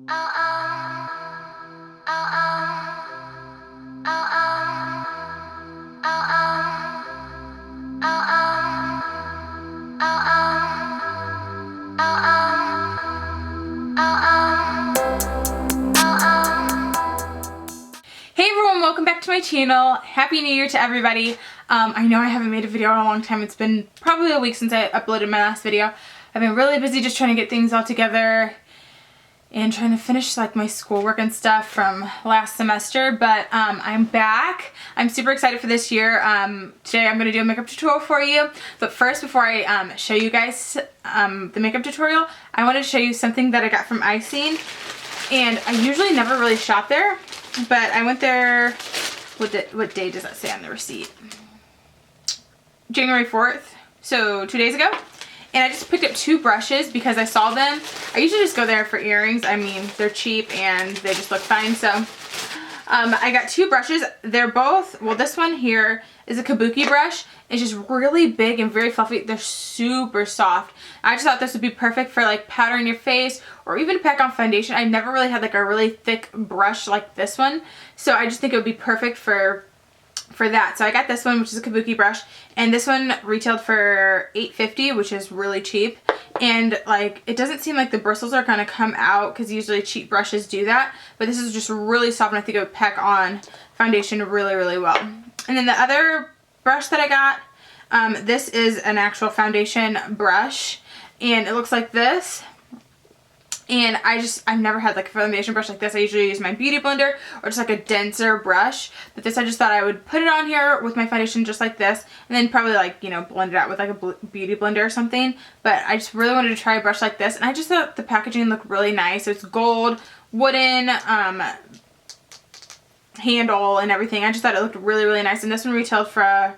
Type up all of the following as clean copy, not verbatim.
Hey everyone, welcome back to my channel. Happy New Year to everybody. I know I haven't made a video in a long time. It's been probably a week since I uploaded my last video. I've been really busy just trying to get things all together and trying to finish like my schoolwork and stuff from last semester, but I'm back. I'm super excited for this year. Today I'm going to do a makeup tutorial for you, but first, before I show you guys the makeup tutorial, I want to show you something that I got from Icing. And I usually never really shop there, but I went there, what day does that say on the receipt? January 4th, so 2 days ago. And I just picked up two brushes because I saw them. I usually just go there for earrings. I mean, they're cheap and they just look fine. So I got two brushes. They're both, well, this one here is a kabuki brush. It's just really big and very fluffy. They're super soft. I just thought this would be perfect for like powdering your face or even to pack on foundation. I never really had like a really thick brush like this one. So I just think it would be perfect for that. So I got this one, which is a kabuki brush, and this one retailed for $8.50, which is really cheap. And like, it doesn't seem like the bristles are gonna come out because usually cheap brushes do that, but this is just really soft and I think it would pack on foundation really, really well. And then the other brush that I got, this is an actual foundation brush, and it looks like this. And I've never had like a foundation brush like this. I usually use my beauty blender or just like a denser brush. But this, I just thought I would put it on here with my foundation just like this. And then probably like, you know, blend it out with like a beauty blender or something. But I just really wanted to try a brush like this. And I just thought the packaging looked really nice. It's gold, wooden, handle and everything. I just thought it looked really, really nice. And this one retailed for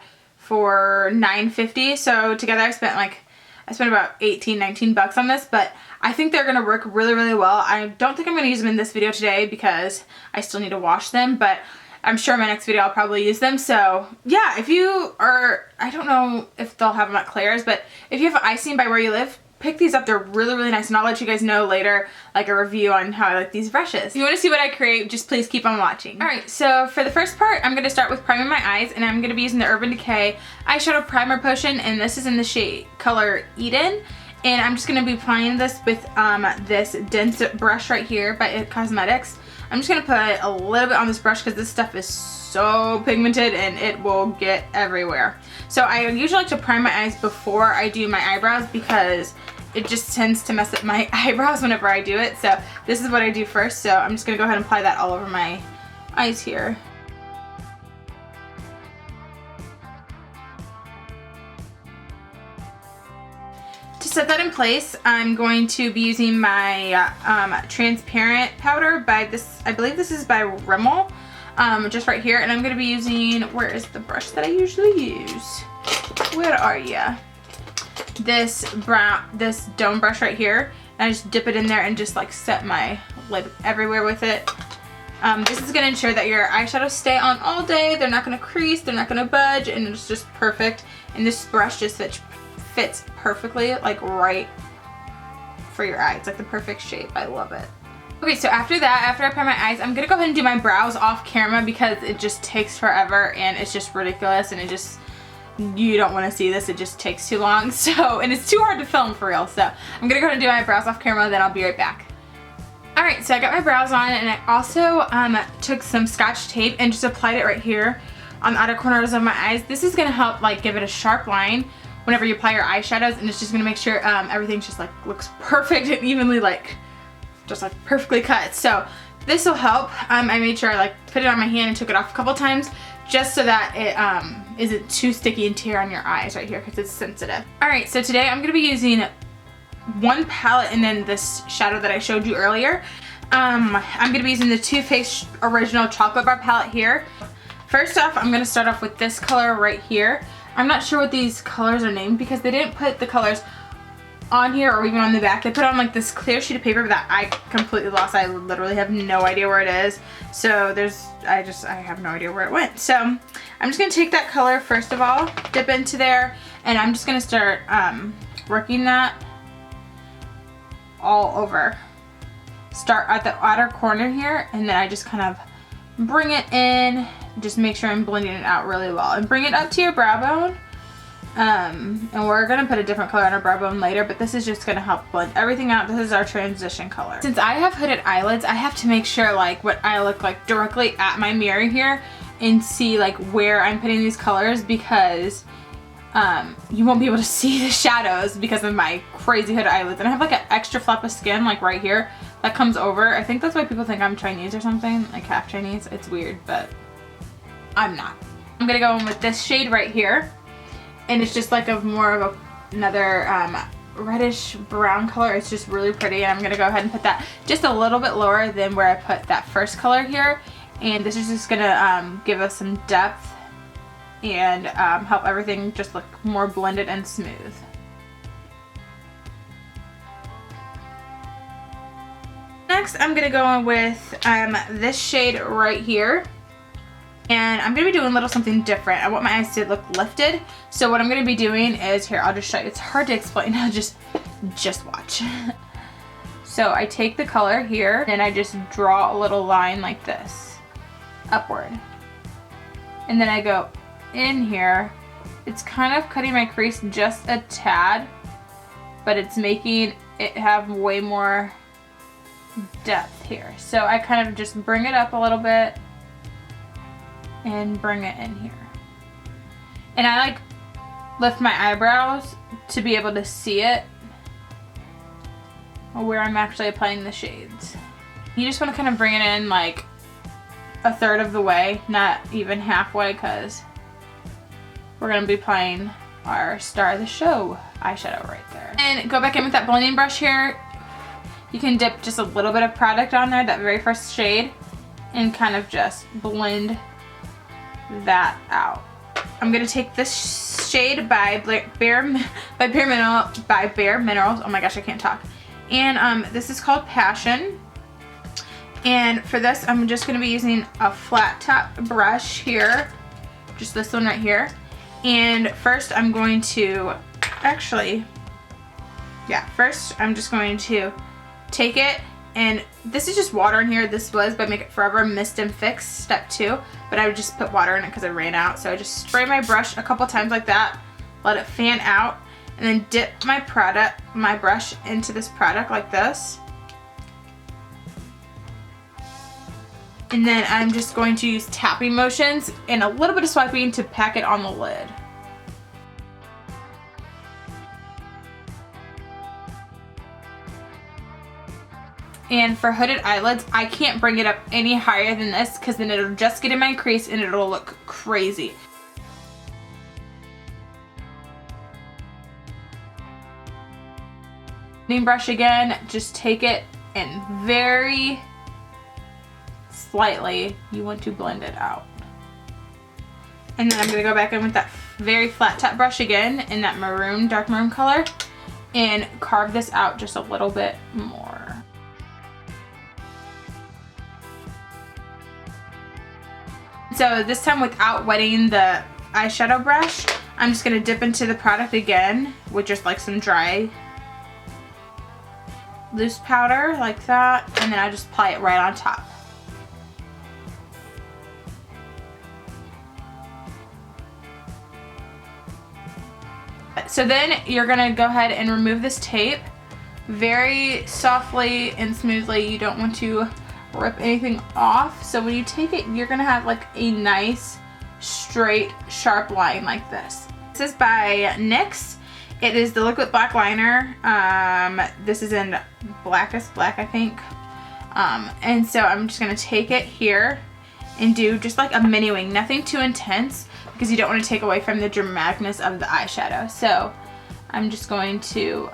$9.50. So together I spent about 18-19 bucks on this, but I think they're gonna work really, really well. I don't think I'm gonna use them in this video today because I still need to wash them, but I'm sure in my next video I'll probably use them. So yeah, if you are, I don't know if they'll have them at Claire's, but if you have Icing by where you live, pick these up. They're really, really nice, and I'll let you guys know later, like a review on how I like these brushes. If you want to see what I create, just please keep on watching. Alright, so for the first part, I'm going to start with priming my eyes, and I'm going to be using the Urban Decay Eyeshadow Primer Potion, and this is in the shade color Eden. And I'm just going to be applying this with this dense brush right here by It Cosmetics. I'm just going to put a little bit on this brush because this stuff is so pigmented and it will get everywhere. So I usually like to prime my eyes before I do my eyebrows because it just tends to mess up my eyebrows whenever I do it. So this is what I do first. So I'm just going to go ahead and apply that all over my eyes here. To set that in place, I'm going to be using my transparent powder by this, I believe this is by Rimmel, just right here. And I'm going to be using, where is the brush that I usually use? Where are ya? This dome brush right here. And I just dip it in there and just like set my lid everywhere with it. This is going to ensure that your eyeshadows stay on all day. They're not going to crease, they're not going to budge, and it's just perfect. And this brush just fits perfectly, like right for your eye. It's like the perfect shape. I love it. Okay, so after that, after I prime my eyes, I'm gonna go ahead and do my brows off camera because it just takes forever and it's just ridiculous, and it just, you don't want to see this, it just takes too long. So, and it's too hard to film for real. So I'm gonna go ahead and do my brows off camera, then I'll be right back. Alright, so I got my brows on, and I also took some Scotch tape and just applied it right here on the outer corners of my eyes. This is gonna help like give it a sharp line whenever you apply your eyeshadows, and it's just gonna make sure everything just like looks perfect and evenly, like just like perfectly cut. So this will help. I made sure I like put it on my hand and took it off a couple times just so that it isn't too sticky and tear on your eyes right here because it's sensitive. Alright, so today I'm gonna be using one palette and then this shadow that I showed you earlier. I'm gonna be using the Too Faced Original Chocolate Bar palette here. First off, I'm gonna start off with this color right here. I'm not sure what these colors are named because they didn't put the colors on here or even on the back. They put on like this clear sheet of paper that I completely lost. I literally have no idea where it is. So I have no idea where it went. So I'm just gonna take that color first of all, dip into there, and I'm just gonna start working that all over. start at the outer corner here, and then I just kind of bring it in, just make sure I'm blending it out really well, and bring it up to your brow bone. And we're gonna put a different color on our brow bone later, but this is just gonna help blend everything out. This is our transition color. Since I have hooded eyelids, I have to make sure like what I look like directly at my mirror here and see like where I'm putting these colors, because you won't be able to see the shadows because of my crazy hooded eyelids. And I have like an extra flap of skin like right here that comes over. I think that's why people think I'm Chinese or something, like half Chinese. It's weird, but I'm not. I'm gonna go in with this shade right here. And it's just like another reddish brown color. It's just really pretty. And I'm gonna go ahead and put that just a little bit lower than where I put that first color here. And this is just gonna give us some depth and help everything just look more blended and smooth. Next, I'm gonna go in with this shade right here. And I'm gonna be doing a little something different. I want my eyes to look lifted. So what I'm gonna be doing is, here, I'll just show you. It's hard to explain, just watch. So I take the color here and I just draw a little line like this, upward. And then I go in here. It's kind of cutting my crease just a tad, but it's making it have way more depth here. So I kind of just bring it up a little bit and bring it in here. And I like lift my eyebrows to be able to see it where I'm actually applying the shades. You just want to kind of bring it in like a third of the way, not even halfway, because we're going to be applying our star of the show eyeshadow right there. And go back in with that blending brush here. You can dip just a little bit of product on there, that very first shade, and kind of just blend that out. I'm gonna take this shade by Bare Minerals. Oh my gosh, I can't talk. And this is called Passion. And for this, I'm just gonna be using a flat top brush here, just this one right here. And first, I'm going to first I'm just going to take it. And this is just water in here. This was by Make It Forever Mist and Fix Step 2, but I would just put water in it because I ran out. So I just spray my brush a couple times like that, let it fan out, and then dip my brush into this product like this. And then I'm just going to use tapping motions and a little bit of swiping to pack it on the lid. And for hooded eyelids, I can't bring it up any higher than this because then it'll just get in my crease and it'll look crazy. Blending brush again, just take it and very slightly, you want to blend it out. And then I'm going to go back in with that very flat top brush again in that maroon, dark maroon color, and carve this out just a little bit more. So this time, without wetting the eyeshadow brush, I'm just gonna dip into the product again with just like some dry loose powder like that, and then I just apply it right on top. So then you're gonna go ahead and remove this tape very softly and smoothly. You don't want to rip anything off. So when you take it, you're gonna have like a nice straight sharp line like this. This is by NYX. It is the liquid black liner. This is in Blackest Black, I think. And so I'm just gonna take it here and do just like a mini wing, nothing too intense because you don't want to take away from the dramaticness of the eyeshadow. So I'm just going to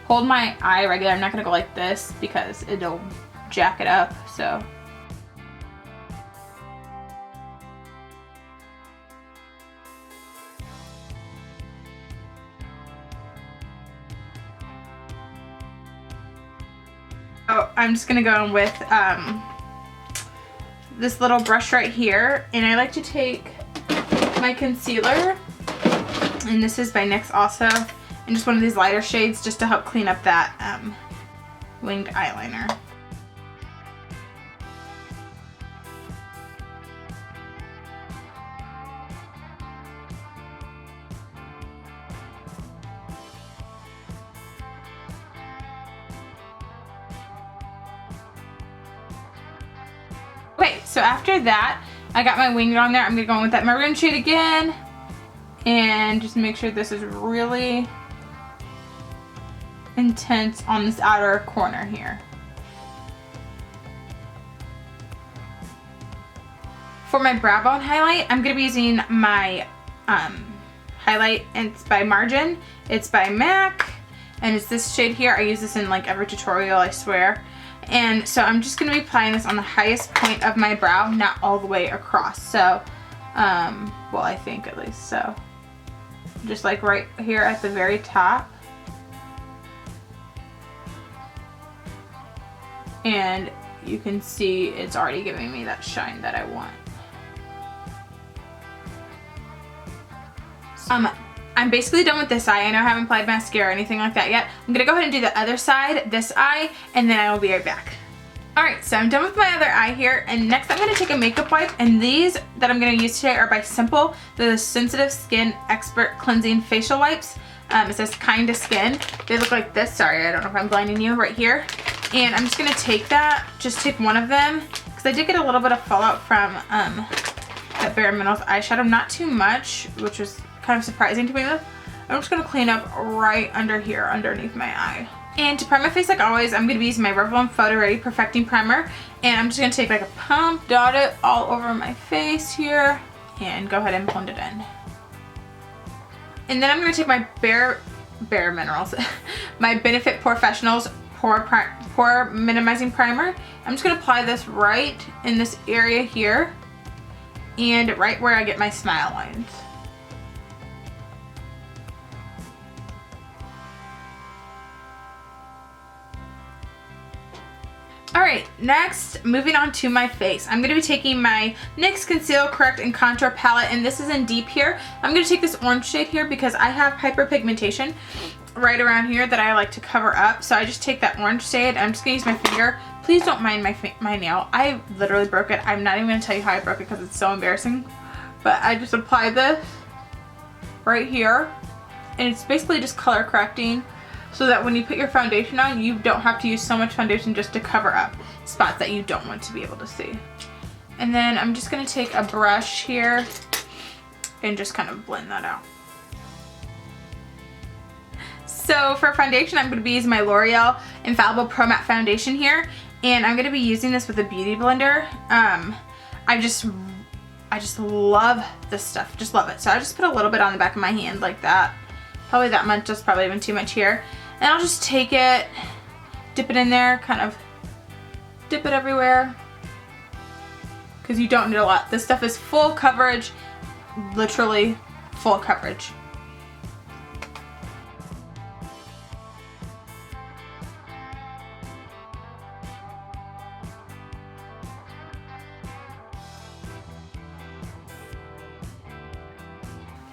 hold my eye regular. I'm not gonna go like this because it'll jack it up. So I'm just gonna go in with this little brush right here, and I like to take my concealer, and this is by NYX also, and just one of these lighter shades just to help clean up that winged eyeliner. Okay, so after that, I got my winged on there. I'm gonna go in with that maroon shade again and just make sure this is really intense on this outer corner here. For my brow bone highlight, I'm gonna be using my highlight, and it's by Margin. It's by MAC, and it's this shade here. I use this in like every tutorial, I swear. And so I'm just gonna be applying this on the highest point of my brow, not all the way across. So, well, I think at least. So, just like right here at the very top. And you can see it's already giving me that shine that I want. I'm basically done with this eye. I know I haven't applied mascara or anything like that yet. I'm gonna go ahead and do the other side, this eye, and then I will be right back. Alright, so I'm done with my other eye here, and next I'm gonna take a makeup wipe, and these that I'm gonna use today are by Simple. They're the Sensitive Skin Expert Cleansing Facial Wipes. It says Kinda Skin. They look like this. Sorry, I don't know if I'm blinding you right here. And I'm just gonna take that, just take one of them, because I did get a little bit of fallout from that Bare Minerals eyeshadow. Not too much, which was kind of surprising to me. I'm just gonna clean up right under here, underneath my eye. And to prime my face, like always, I'm gonna be using my Revlon Photo Ready Perfecting Primer, and I'm just gonna take like a pump, dot it all over my face here, and go ahead and blend it in. And then I'm gonna take my Bare Minerals, my Benefit Professionals Pore Minimizing Primer. I'm just gonna apply this right in this area here, and right where I get my smile lines. Alright, next, moving on to my face. I'm going to be taking my NYX Conceal, Correct, and Contour palette, and this is in Deep here. I'm going to take this orange shade here because I have hyperpigmentation right around here that I like to cover up. So I just take that orange shade. I'm just going to use my finger. Please don't mind my nail. I literally broke it. I'm not even going to tell you how I broke it because it's so embarrassing. But I just apply this right here, and it's basically just color correcting, so that when you put your foundation on, you don't have to use so much foundation just to cover up spots that you don't want to be able to see. And then I'm just going to take a brush here and just kind of blend that out. So for foundation, I'm going to be using my L'Oreal Infallible Pro Matte Foundation here, and I'm going to be using this with a beauty blender. I just love this stuff, just love it. So I just put a little bit on the back of my hand like that. Probably that much, just probably even too much here. And I'll just take it, dip it in there, kind of dip it everywhere, because you don't need a lot. This stuff is full coverage, literally full coverage.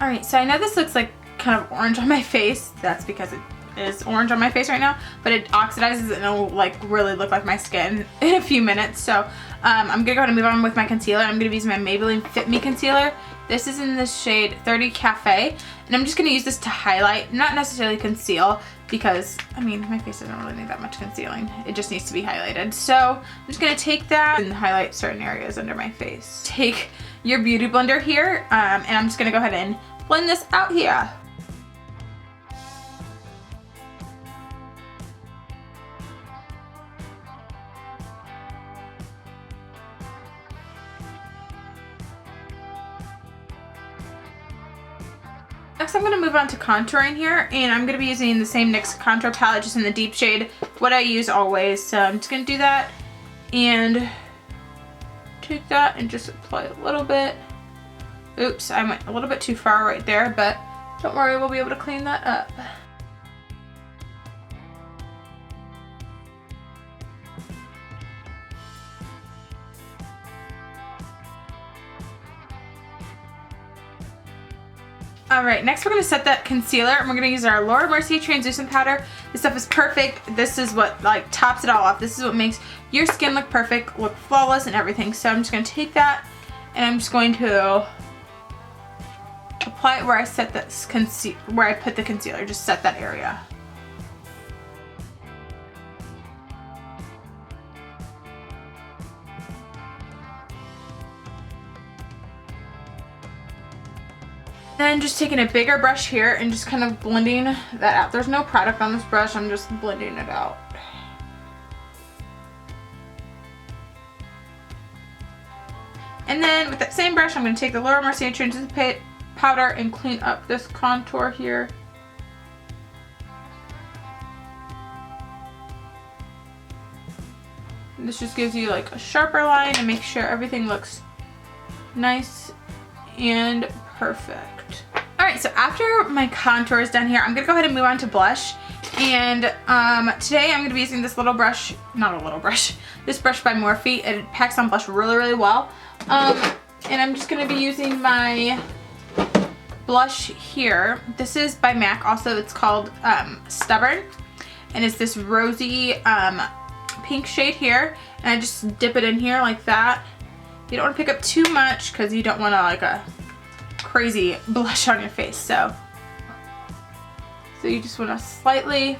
Alright, so I know this looks like kind of orange on my face. That's because it is orange on my face right now, but it oxidizes and it'll like really look like my skin in a few minutes. So I'm gonna go ahead and move on with my concealer. I'm gonna be using my Maybelline Fit Me concealer. This is in the shade 30 Cafe, and I'm just gonna use this to highlight, not necessarily conceal, because I mean my face doesn't really need that much concealing. It just needs to be highlighted. So I'm just gonna take that and highlight certain areas under my face. Take your beauty blender here, and I'm just gonna go ahead and blend this out here. Next I'm going to move on to contouring here, and I'm going to be using the same NYX contour palette, just in the deep shade, what I use always. So I'm just going to do that and take that and just apply a little bit. Oops, I went a little bit too far right there, but don't worry, we'll be able to clean that up. Alright, next we're going to set that concealer, and we're going to use our Laura Mercier translucent powder. This stuff is perfect. This is what like tops it all off. This is what makes your skin look perfect, look flawless and everything. So I'm just going to take that and I'm just going to apply it where I set this where I put the concealer. Just set that area. Then just taking a bigger brush here and just kind of blending that out. There's no product on this brush, I'm just blending it out. And then with that same brush, I'm going to take the L'Oreal Mercier Translucent powder and clean up this contour here. And this just gives you like a sharper line and make sure everything looks nice and perfect. Alright, so after my contour is done here, I'm going to go ahead and move on to blush. And today I'm going to be using this little brush, not a little brush, this brush by Morphe. It packs on blush really, really well. And I'm just going to be using my blush here. This is by MAC, also it's called Stubborn. And it's this rosy pink shade here. And I just dip it in here like that. You don't want to pick up too much because you don't want to like a crazy blush on your face. So you just want to slightly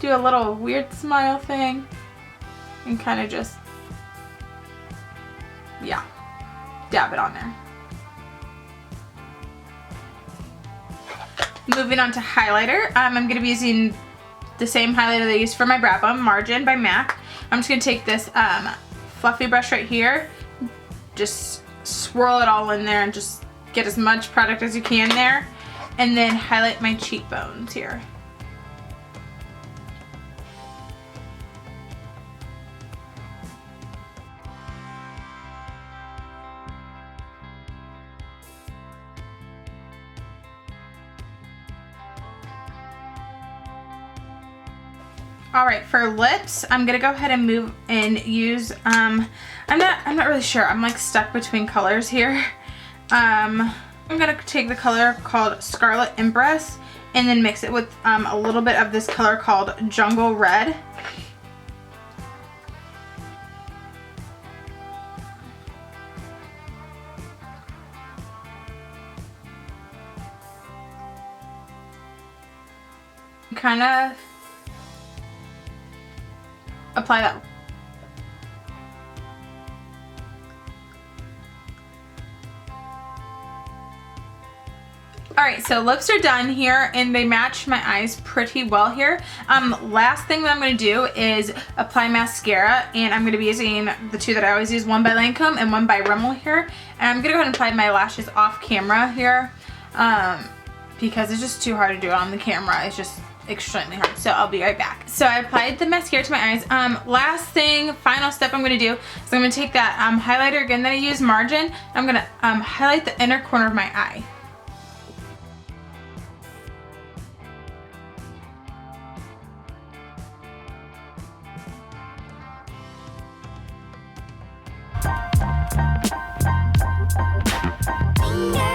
do a little weird smile thing and kind of just, yeah, dab it on there. Moving on to highlighter, I'm going to be using the same highlighter that I used for my brow bone, Margin by MAC. I'm just going to take this fluffy brush right here, just swirl it all in there and just get as much product as you can there, and then highlight my cheekbones here. Alright, for lips, I'm gonna go ahead and move and use I'm not really sure. I'm like stuck between colors here. I'm gonna take the color called Scarlett Empress and then mix it with a little bit of this color called Jungle Red. Kind of apply that. Alright, so lips are done here and they match my eyes pretty well here. Last thing that I'm going to do is apply mascara, and I'm going to be using the two that I always use, one by Lancome and one by Rimmel here. And I'm going to go ahead and apply my lashes off camera here because it's just too hard to do it on the camera. It's just extremely hard. So I'll be right back. So I applied the mascara to my eyes. Last thing, final step I'm going to do is I'm going to take that highlighter again that I used, Margin. I'm going to highlight the inner corner of my eye. Yeah.